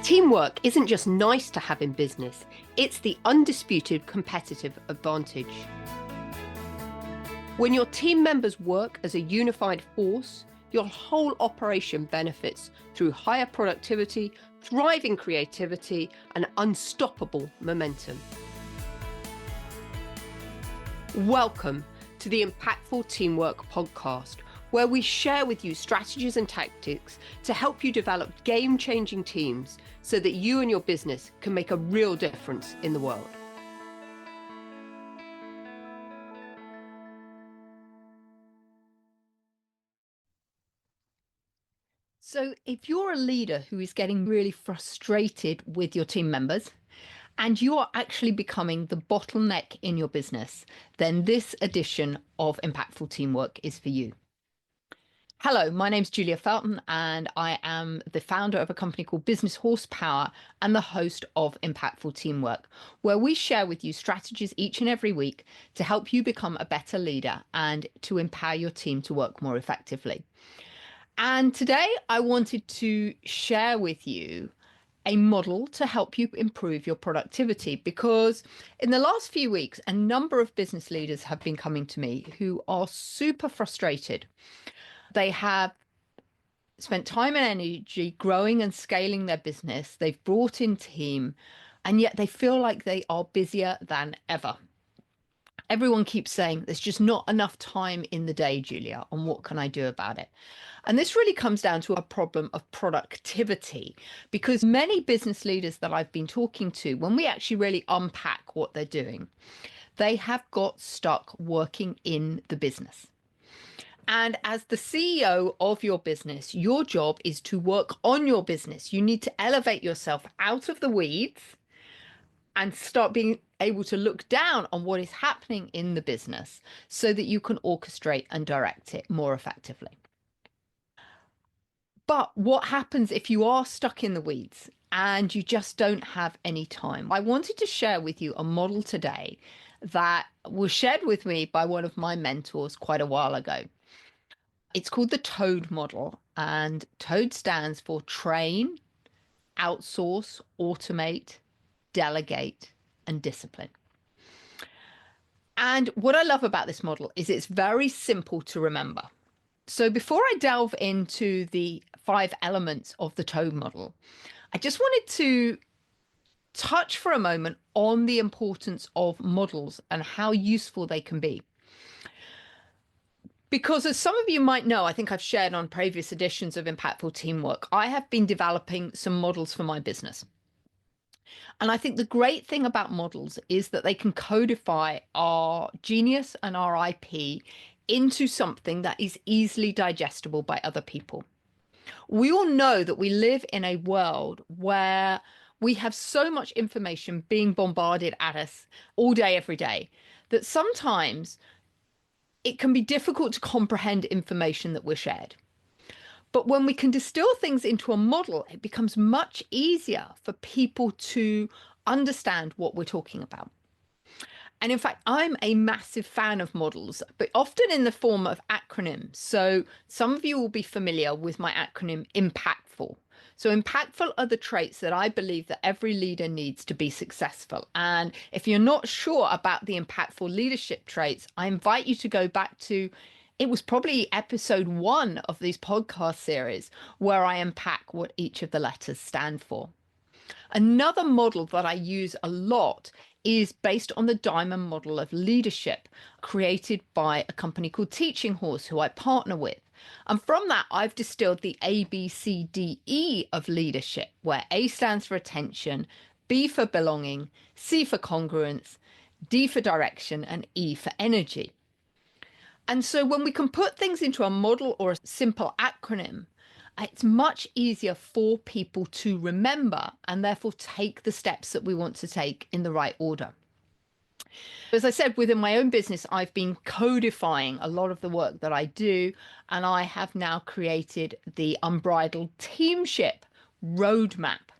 Teamwork isn't just nice to have in business, it's the undisputed competitive advantage. When your team members work as a unified force, your whole operation benefits through higher productivity, thriving creativity, and unstoppable momentum. Welcome to the Impactful Teamwork Podcast, where we share with you strategies and tactics to help you develop game-changing teams so that you and your business can make a real difference in the world. So if you're a leader who is getting really frustrated with your team members, and you are actually becoming the bottleneck in your business, then this edition of Impactful Teamwork is for you. Hello, my name's Julia Felton, and I am the founder of a company called Business Horsepower and the host of Impactful Teamwork, where we share with you strategies each and every week to help you become a better leader and to empower your team to work more effectively. And today I wanted to share with you a model to help you improve your productivity, because in the last few weeks, a number of business leaders have been coming to me who are super frustrated. They have spent time and energy growing and scaling their business. They've brought in team, and yet they feel like they are busier than ever. Everyone keeps saying, there's just not enough time in the day, Julia, and what can I do about it? And this really comes down to a problem of productivity, because many business leaders that I've been talking to, when we actually really unpack what they're doing, they have got stuck working in the business. And as the CEO of your business, your job is to work on your business. You need to elevate yourself out of the weeds and start being able to look down on what is happening in the business so that you can orchestrate and direct it more effectively. But what happens if you are stuck in the weeds and you just don't have any time? I wanted to share with you a model today that was shared with me by one of my mentors quite a while ago. It's called the TOADD model, and TOADD stands for train, outsource, automate, delegate, and discipline. And what I love about this model is it's very simple to remember. So before I delve into the 5 elements of the TOADD model, I just wanted to touch for a moment on the importance of models and how useful they can be. Because as some of you might know, I think I've shared on previous editions of Impactful Teamwork, I have been developing some models for my business. And I think the great thing about models is that they can codify our genius and our IP into something that is easily digestible by other people. We all know that we live in a world where we have so much information being bombarded at us all day, every day, that sometimes it can be difficult to comprehend information that we're shared. But when we can distill things into a model, it becomes much easier for people to understand what we're talking about. And in fact, I'm a massive fan of models, but often in the form of acronyms. So some of you will be familiar with my acronym IMPACTFUL. So impactful are the traits that I believe that every leader needs to be successful. And if you're not sure about the impactful leadership traits, I invite you to go back to, it was probably episode 1 of this podcast series where I unpack what each of the letters stand for. Another model that I use a lot is based on the diamond model of leadership created by a company called Teaching Horse, who I partner with. And from that, I've distilled the ABCDE of leadership, where A stands for attention, B for belonging, C for congruence, D for direction, and E for energy. And so when we can put things into a model or a simple acronym, it's much easier for people to remember and therefore take the steps that we want to take in the right order. As I said, within my own business, I've been codifying a lot of the work that I do, and I have now created the Unbridled Teamship Roadmap,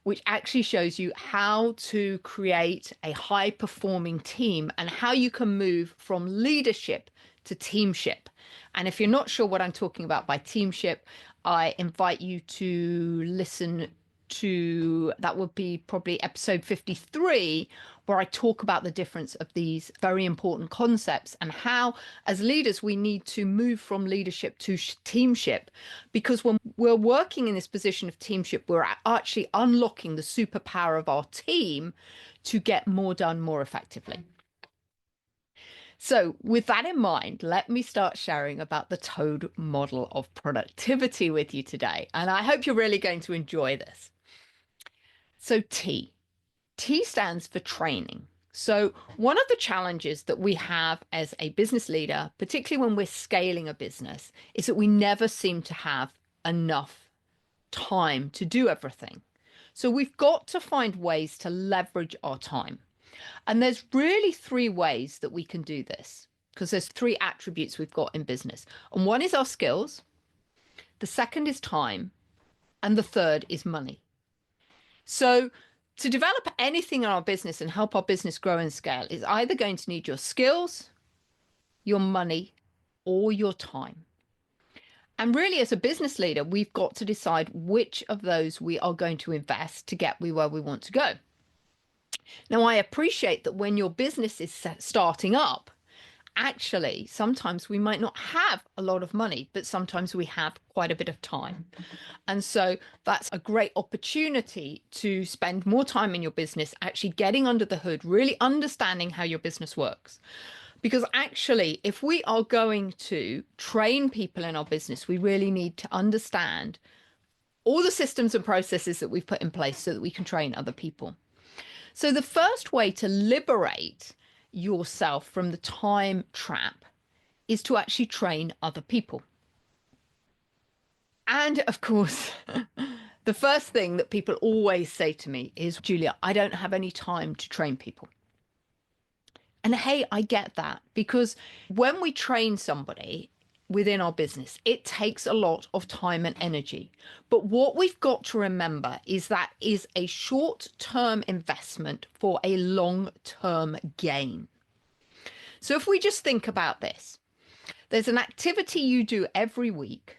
which actually shows you how to create a high-performing team and how you can move from leadership to teamship. And if you're not sure what I'm talking about by teamship, I invite you to listen that would be probably episode 53, where I talk about the difference of these very important concepts and how, as leaders, we need to move from leadership to teamship. Because when we're working in this position of teamship, we're actually unlocking the superpower of our team to get more done more effectively. So with that in mind, let me start sharing about the TOADD model of productivity with you today. And I hope you're really going to enjoy this. So T stands for training. So one of the challenges that we have as a business leader, particularly when we're scaling a business, is that we never seem to have enough time to do everything. So we've got to find ways to leverage our time. And there's really three ways that we can do this, because there's three attributes we've got in business. And one is our skills, the second is time, and the third is money. So to develop anything in our business and help our business grow and scale is either going to need your skills, your money, or your time. And really, as a business leader, we've got to decide which of those we are going to invest to get where we want to go. Now, I appreciate that when your business is starting up, actually, sometimes we might not have a lot of money, but sometimes we have quite a bit of time. And so that's a great opportunity to spend more time in your business, actually getting under the hood, really understanding how your business works. Because actually, if we are going to train people in our business, we really need to understand all the systems and processes that we've put in place so that we can train other people. So the first way to liberate yourself from the time trap is to actually train other people. And of course, the first thing that people always say to me is, Julia, I don't have any time to train people. And hey, I get that, because when we train somebody within our business, it takes a lot of time and energy. But what we've got to remember is that is a short-term investment for a long-term gain. So if we just think about this, there's an activity you do every week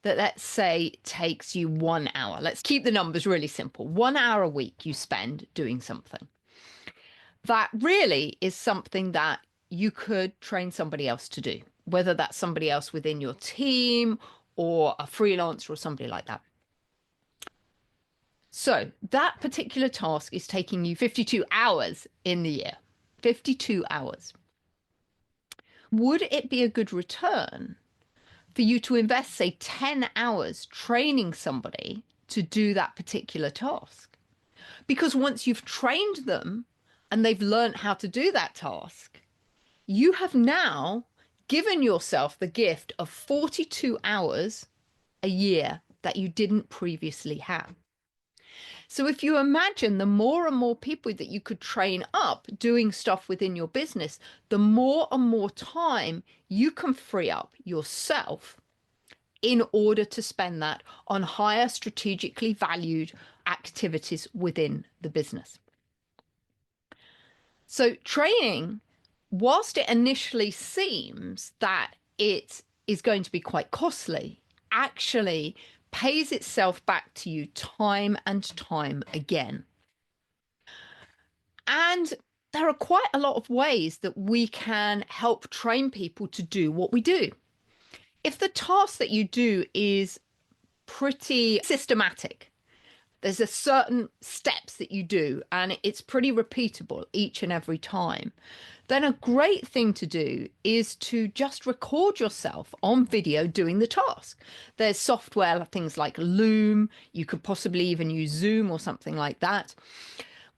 that, let's say, takes you 1 hour. Let's keep the numbers really simple. 1 hour a week you spend doing something. That really is something that you could train somebody else to do, whether that's somebody else within your team or a freelancer or somebody like that. So that particular task is taking you 52 hours in the year, 52 hours. Would it be a good return for you to invest, say, 10 hours training somebody to do that particular task? Because once you've trained them and they've learned how to do that task, you have now given yourself the gift of 42 hours a year that you didn't previously have. So if you imagine the more and more people that you could train up doing stuff within your business, the more and more time you can free up yourself in order to spend that on higher strategically valued activities within the business. So training, whilst it initially seems that it is going to be quite costly, actually pays itself back to you time and time again. And there are quite a lot of ways that we can help train people to do what we do. If the task that you do is pretty systematic, there's a certain steps that you do and it's pretty repeatable each and every time, then a great thing to do is to just record yourself on video doing the task. There's software, things like Loom, you could possibly even use Zoom or something like that,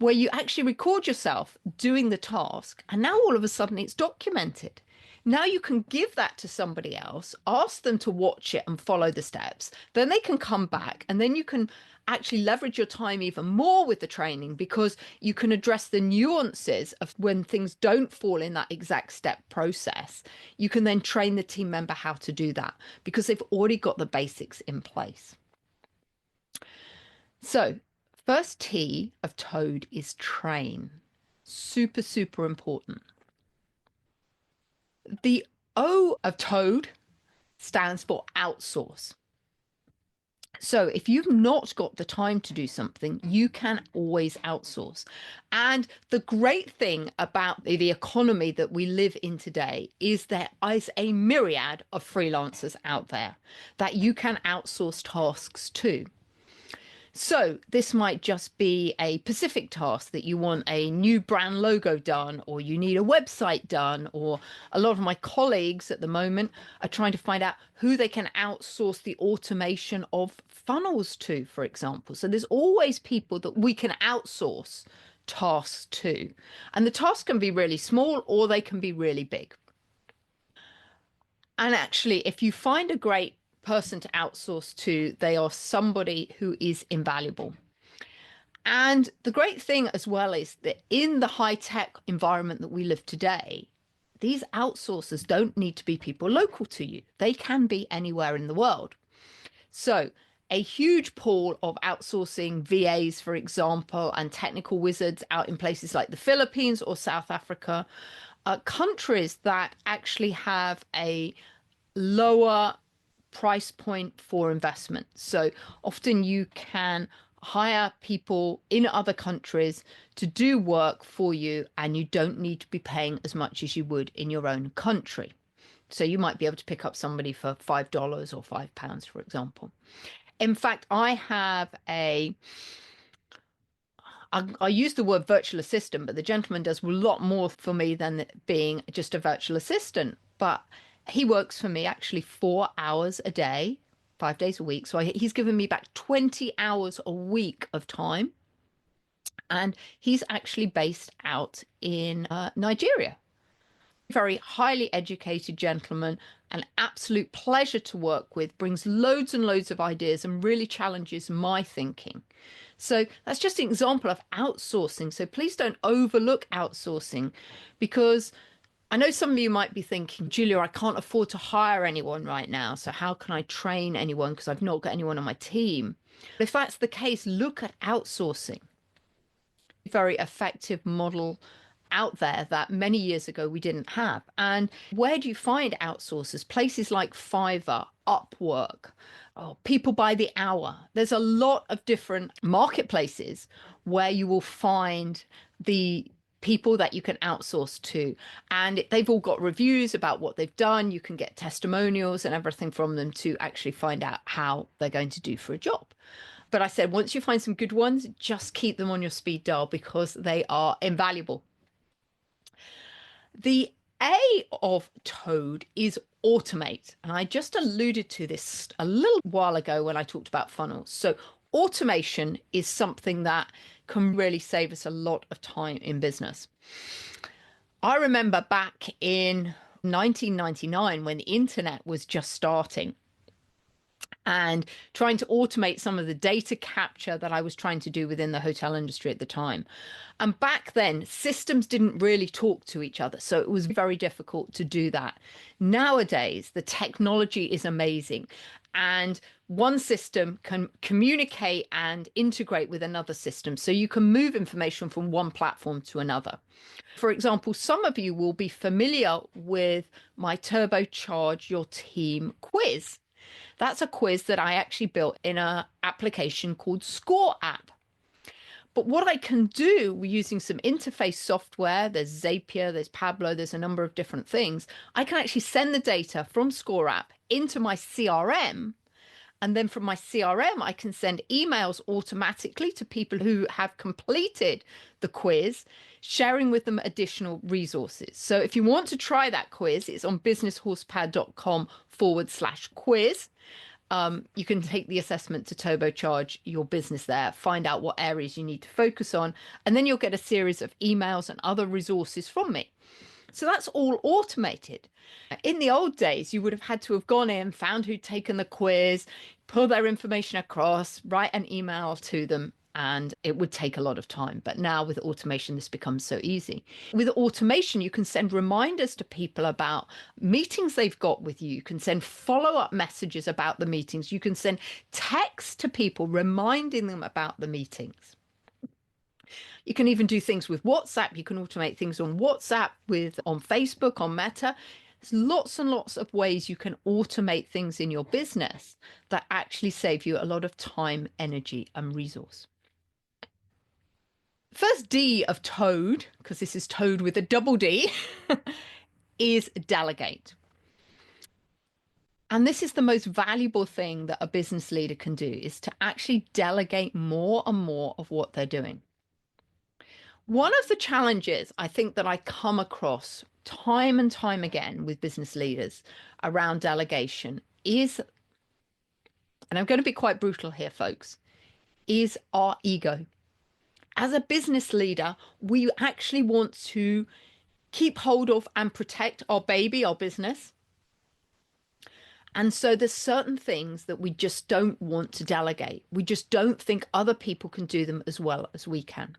where you actually record yourself doing the task. And now all of a sudden it's documented. Now you can give that to somebody else, ask them to watch it and follow the steps. Then they can come back and then you can actually leverage your time even more with the training, because you can address the nuances of when things don't fall in that exact step process. You can then train the team member how to do that because they've already got the basics in place. So first T of TOADD is train. Super, super important. The O of TOADD stands for outsource. So if you've not got the time to do something, you can always outsource. And the great thing about the economy that we live in today is there is a myriad of freelancers out there that you can outsource tasks to. So this might just be a specific task that you want a new brand logo done, or you need a website done, or a lot of my colleagues at the moment are trying to find out who they can outsource the automation of funnels to, for example. So there's always people that we can outsource tasks to. And the tasks can be really small or they can be really big. And actually, if you find a great person to outsource to, they are somebody who is invaluable. And the great thing as well is that in the high tech environment that we live today, these outsourcers don't need to be people local to you. They can be anywhere in the world. So a huge pool of outsourcing VAs, for example, and technical wizards out in places like the Philippines or South Africa, countries that actually have a lower price point for investment. So often you can hire people in other countries to do work for you, and you don't need to be paying as much as you would in your own country. So you might be able to pick up somebody for $5 or £5, for example. In fact, I use the word virtual assistant, but the gentleman does a lot more for me than being just a virtual assistant. But he works for me actually 4 hours a day, 5 days a week. So he's given me back 20 hours a week of time. And he's actually based out in Nigeria. Very highly educated gentleman, an absolute pleasure to work with, brings loads and loads of ideas and really challenges my thinking. So that's just an example of outsourcing. So please don't overlook outsourcing, because I know some of you might be thinking, Julia, I can't afford to hire anyone right now. So how can I train anyone? Because I've not got anyone on my team. If that's the case, look at outsourcing. Very effective model out there that many years ago we didn't have. And where do you find outsourcers? Places like Fiverr, Upwork, people by the hour. There's a lot of different marketplaces where you will find the people that you can outsource to, and they've all got reviews about what they've done. You can get testimonials and everything from them to actually find out how they're going to do for a job. But I said, once you find some good ones, just keep them on your speed dial because they are invaluable. The A of TOADD is automate. And I just alluded to this a little while ago when I talked about funnels. So automation is something that can really save us a lot of time in business. I remember back in 1999 when the internet was just starting, and trying to automate some of the data capture that I was trying to do within the hotel industry at the time. And back then, systems didn't really talk to each other. So it was very difficult to do that. Nowadays, the technology is amazing. And one system can communicate and integrate with another system. So you can move information from one platform to another. For example, some of you will be familiar with my Turbocharge Your Team quiz. That's a quiz that I actually built in an application called Score App. But what I can do using some interface software, there's Zapier, there's Pablo, there's a number of different things. I can actually send the data from Score App into my CRM. And then from my CRM, I can send emails automatically to people who have completed the quiz, sharing with them additional resources. So if you want to try that quiz, it's on businesshorsepower.com/quiz. You can take the assessment to turbocharge your business there, find out what areas you need to focus on, and then you'll get a series of emails and other resources from me. So that's all automated. In the old days, you would have had to have gone in, found who'd taken the quiz, pull their information across, write an email to them, and it would take a lot of time. But now with automation, this becomes so easy. With automation, you can send reminders to people about meetings they've got with you. You can send follow-up messages about the meetings. You can send text to people reminding them about the meetings. You can even do things with WhatsApp. You can automate things on WhatsApp, on Facebook, on Meta. There's lots and lots of ways you can automate things in your business that actually save you a lot of time, energy, and resource. First D of TOADD, because this is TOADD with a double D, is delegate. And this is the most valuable thing that a business leader can do, is to actually delegate more and more of what they're doing. One of the challenges I think that I come across time and time again with business leaders around delegation is, and I'm going to be quite brutal here, folks, is our ego. As a business leader, we actually want to keep hold of and protect our baby, our business. And so there's certain things that we just don't want to delegate. We just don't think other people can do them as well as we can.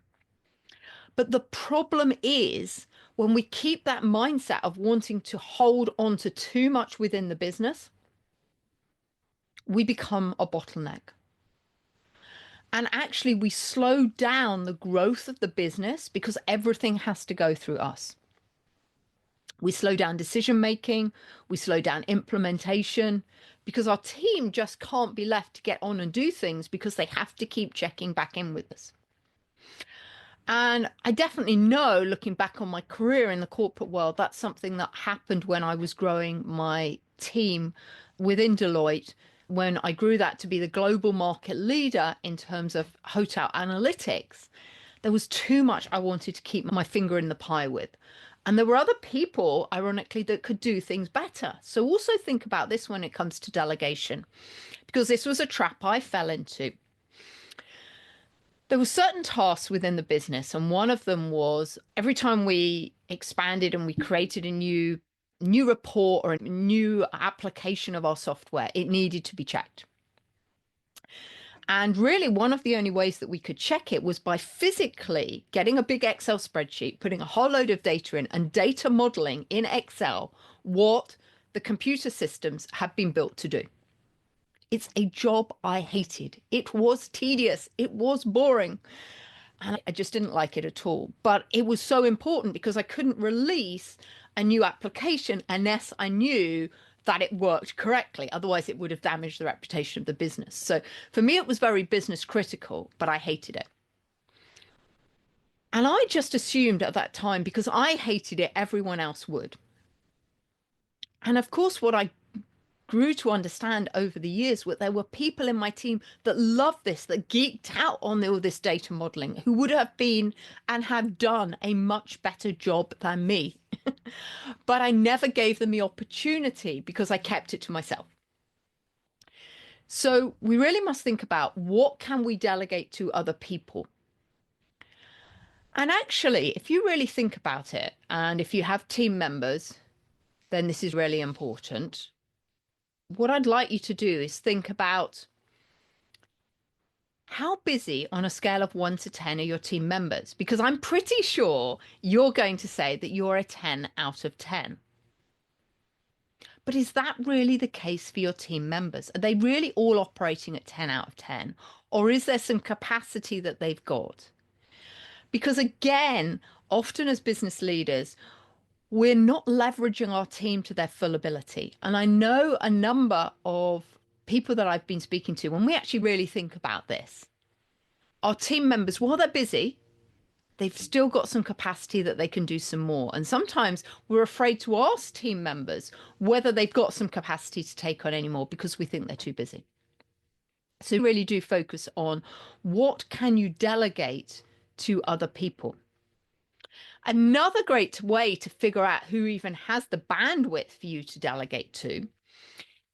But the problem is when we keep that mindset of wanting to hold on to too much within the business, we become a bottleneck. And actually, we slow down the growth of the business because everything has to go through us. We slow down decision making, we slow down implementation, because our team just can't be left to get on and do things because they have to keep checking back in with us. And I definitely know, looking back on my career in the corporate world, that's something that happened when I was growing my team within Deloitte, when I grew that to be the global market leader in terms of hotel analytics. There was too much I wanted to keep my finger in the pie with. And there were other people, ironically, that could do things better. So also think about this when it comes to delegation, because this was a trap I fell into. There were certain tasks within the business, and one of them was every time we expanded and we created a new report or a new application of our software, it needed to be checked. And really, one of the only ways that we could check it was by physically getting a big Excel spreadsheet, putting a whole load of data in, and data modeling in Excel what the computer systems had been built to do. It's a job I hated. It was tedious. It was boring. And I just didn't like it at all. But it was so important because I couldn't release a new application unless I knew that it worked correctly. Otherwise, it would have damaged the reputation of the business. So for me, it was very business critical, but I hated it. And I just assumed at that time, because I hated it, everyone else would. And of course, what I grew to understand over the years was there were people in my team that loved this, that geeked out on all this data modeling, who would have been and have done a much better job than me. But I never gave them the opportunity because I kept it to myself. So we really must think about what can we delegate to other people. And actually, if you really think about it, and if you have team members, then this is really important. What I'd like you to do is think about how busy on a scale of 1 to 10 are your team members? Because I'm pretty sure you're going to say that you're a 10 out of 10. But is that really the case for your team members? Are they really all operating at 10 out of 10? Or is there some capacity that they've got? Because again, often as business leaders, we're not leveraging our team to their full ability. And I know a number of people that I've been speaking to, when we actually really think about this, our team members, while they're busy, they've still got some capacity that they can do some more. And sometimes we're afraid to ask team members whether they've got some capacity to take on any more because we think they're too busy. So really do focus on what can you delegate to other people. Another great way to figure out who even has the bandwidth for you to delegate to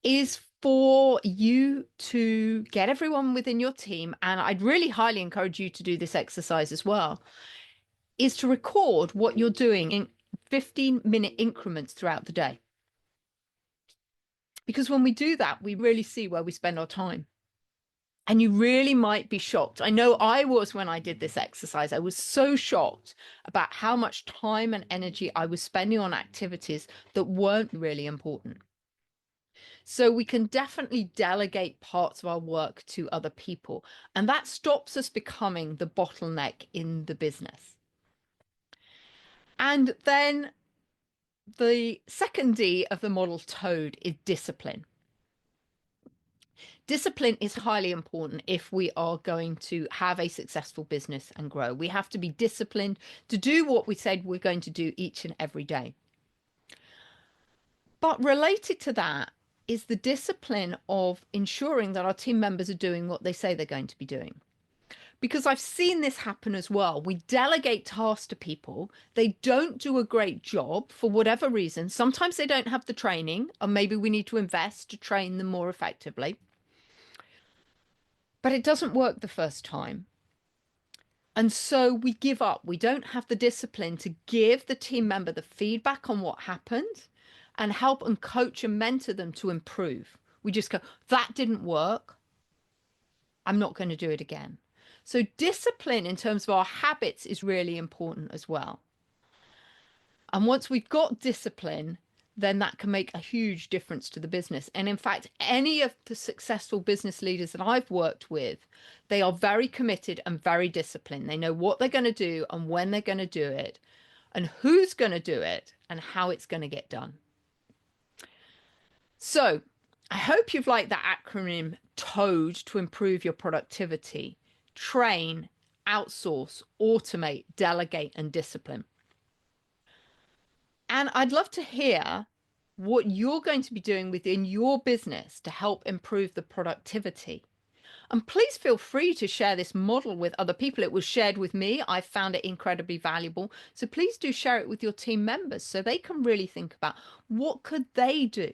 is for you to get everyone within your team, and I'd really highly encourage you to do this exercise as well, is to record what you're doing in 15-minute increments throughout the day. Because when we do that, we really see where we spend our time. And you really might be shocked. I know I was when I did this exercise. I was so shocked about how much time and energy I was spending on activities that weren't really important. So we can definitely delegate parts of our work to other people. And that stops us becoming the bottleneck in the business. And then The second D of the model TOADD is discipline. Discipline is highly important if we are going to have a successful business and grow. We have to be disciplined to do what we said we're going to do each and every day. But related to that is the discipline of ensuring that our team members are doing what they say they're going to be doing. Because I've seen this happen as well. We delegate tasks to people. They don't do a great job for whatever reason. Sometimes they don't have the training, or maybe we need to invest to train them more effectively. But it doesn't work the first time. And so we give up. We don't have the discipline to give the team member the feedback on what happened and help and coach and mentor them to improve. We just go, that didn't work. I'm not going to do it again. So discipline in terms of our habits is really important as well. And once we've got discipline, then that can make a huge difference to the business. And in fact, any of the successful business leaders that I've worked with, they are very committed and very disciplined. They know what they're going to do and when they're going to do it and who's going to do it and how it's going to get done. So I hope you've liked that acronym TOADD to improve your productivity. Train, outsource, automate, delegate, and discipline. And I'd love to hear what you're going to be doing within your business to help improve the productivity. And please feel free to share this model with other people. It was shared with me. I found it incredibly valuable. So please do share it with your team members so they can really think about what could they do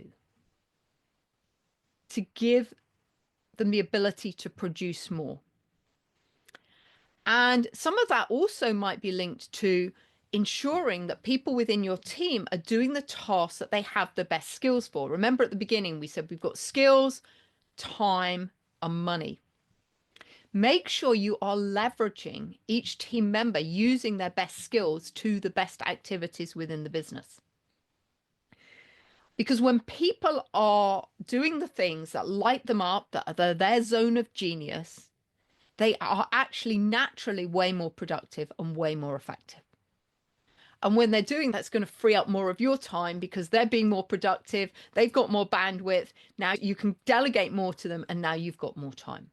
to give them the ability to produce more. And some of that also might be linked to ensuring that people within your team are doing the tasks that they have the best skills for. Remember at the beginning, we said we've got skills, time, and money. Make sure you are leveraging each team member using their best skills to the best activities within the business. Because when people are doing the things that light them up, that are their zone of genius, they are actually naturally way more productive and way more effective. And when they're doing that, it's going to free up more of your time because they're being more productive. They've got more bandwidth. Now you can delegate more to them and now you've got more time.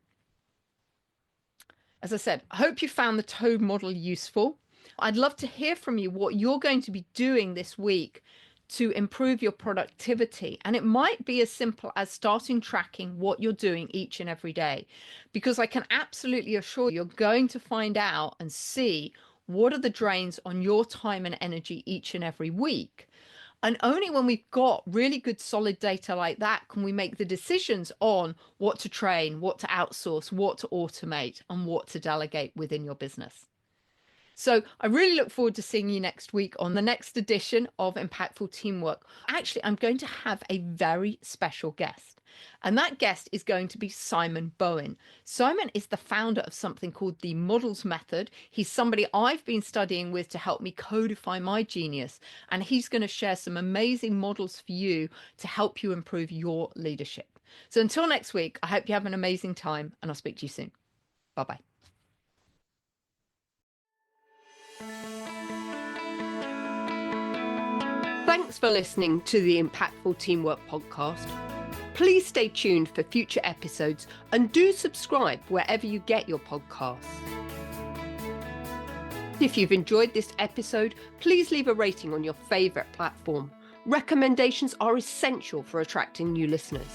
As I said, I hope you found the TOADD model useful. I'd love to hear from you what you're going to be doing this week to improve your productivity. And it might be as simple as starting tracking what you're doing each and every day, because I can absolutely assure you, you're going to find out and see what are the drains on your time and energy each and every week. And only when we've got really good solid data like that can we make the decisions on what to train, what to outsource, what to automate, and what to delegate within your business. So I really look forward to seeing you next week on the next edition of Impactful Teamwork. Actually, I'm going to have a very special guest, and that guest is going to be Simon Bowen. Simon is the founder of something called the Models Method. He's somebody I've been studying with to help me codify my genius, and he's going to share some amazing models for you to help you improve your leadership. So until next week, I hope you have an amazing time, and I'll speak to you soon. Bye-bye. Thanks for listening to the Impactful Teamwork podcast. Please stay tuned for future episodes and do subscribe wherever you get your podcasts. If you've enjoyed this episode, please leave a rating on your favorite platform. Recommendations are essential for attracting new listeners.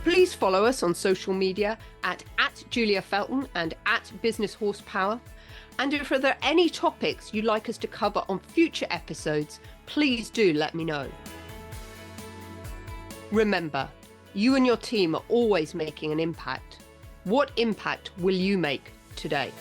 Please follow us on social media at Julia Felton and at Business Horsepower. And if there are any topics you'd like us to cover on future episodes, please do let me know. Remember, you and your team are always making an impact. What impact will you make today?